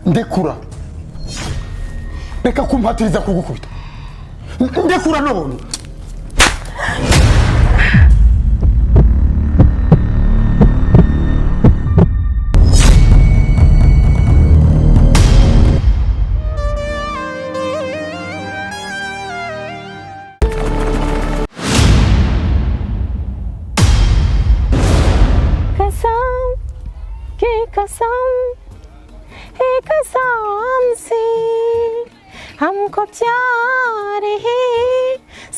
ndekura reka kumpatiriza kugukubita ndekura none कसम से हमको प्यार है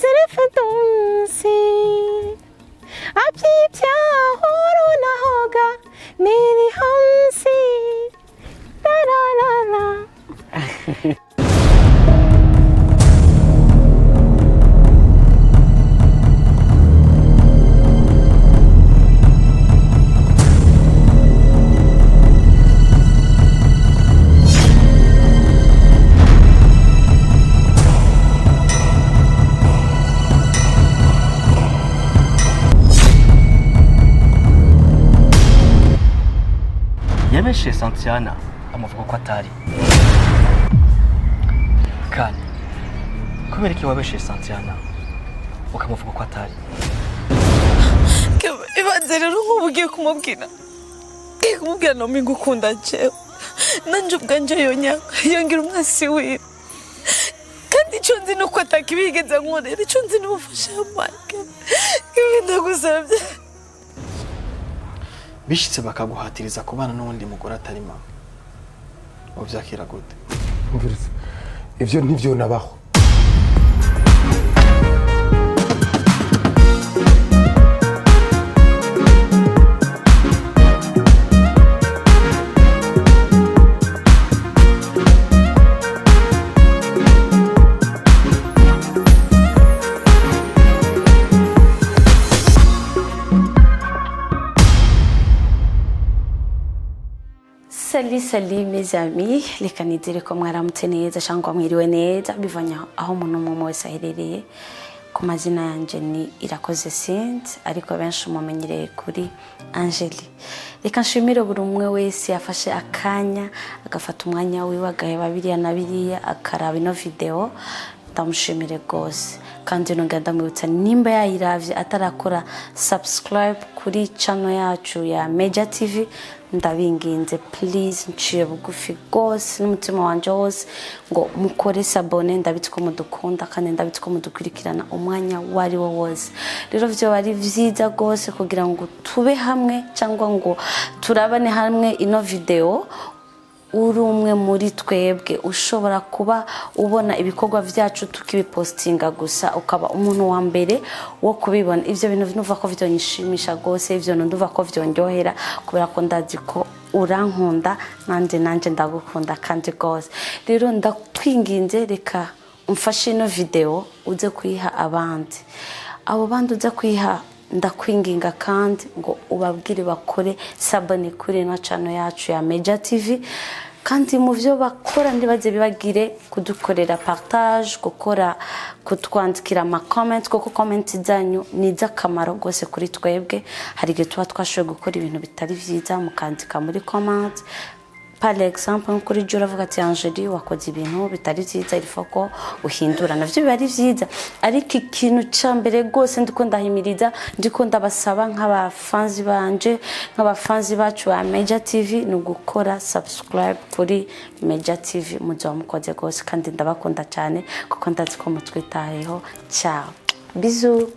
सिर्फ तुमसे अब ये प्यार ना होगा मेरे हमसे ला ला ला yabeshe Santiana amuvuga ko atari kandi kubera iki wabeshe Santiana ukamuvuga ko atari ibanze rero nk'ubugiye kumubwira no ngukunda jewe nanje ubwanje yongera umwasi wiwe kandi icyo nzi nuko atakibigeze nkorera icyo nzi n'ubufasha bwake ndagusabye bishitse bakaguhatiriza kubana n'undi mugore atari mama uvyakira gute umviriza ivyo ntivyo nabaho Salut mes amis, reka nizere ko mwaramutse neza cyangwa mwiriwe neza bivanya aho umuntu wese aherereye. Ku mazina yanje ni Irakoze Saint ariko benshi mumenyereye kuri Angeli. Reka nshimire buri umwe wese yafashe akanya agafata umwanya wiwe agaheba biriya na biriya akaraba ino video. Ndamushimire gose kandi nongenda mwibutsa nimba yayiravye atarakora subscribe kuri channel yacu ya Meja TV ndabinginze please nciye bugufi gose n'umutima wanje wose ngo mukore sabone ndabitiko mudukunda kandi ndabitiko mudukurikirana umwanya wari wo wose rero byo bari vyiza gose kugira ngo tube hamwe cyangwa ngo turabane hamwe ino video uri umwe muri twebwe ushobora kuba ubona ibikorwa byacu tukibipostinga gusa ukaba umuntu wa mbere wo kubibona ivyo bintu binuva ko vyonyishimisha gose ivyo nduva ko vyondyohera kubera ko ndazi ko urankunda nanje ndagukunda kandi gose rero ndakwinginze reka umfashe ino video uze kuyiha abandi abo bandi uze kuyiha ndakwinginga kandi ngo ubabwire bakore sabone kuri na channel yacu ya Meja TV kandi mu byo bakora ndibaze bibagire kudukorera partage gukora kutwandikira ama comment kuko comment zanyu ni zakamaro gose kuri twebwe hari gihe tuba twashoboye gukora ibintu bitari vyiza mukandika muri comment. Par exemple kuri jura vuga ati Angeli wakoze ibintu bitari vyiza irifoko uhindura navyo bari vyiza ariko ikintu cyambere gose ndiko ndahimiriza ndiko ndabasaba nk'abafanzi banje nk'abafanzi bacu ba Meja TV no gukora subscribe kuri Meja TV muzo mukoze gose kandi ndabakunda cyane kuko ndazi ko mutwitayeho. Ciao bisous.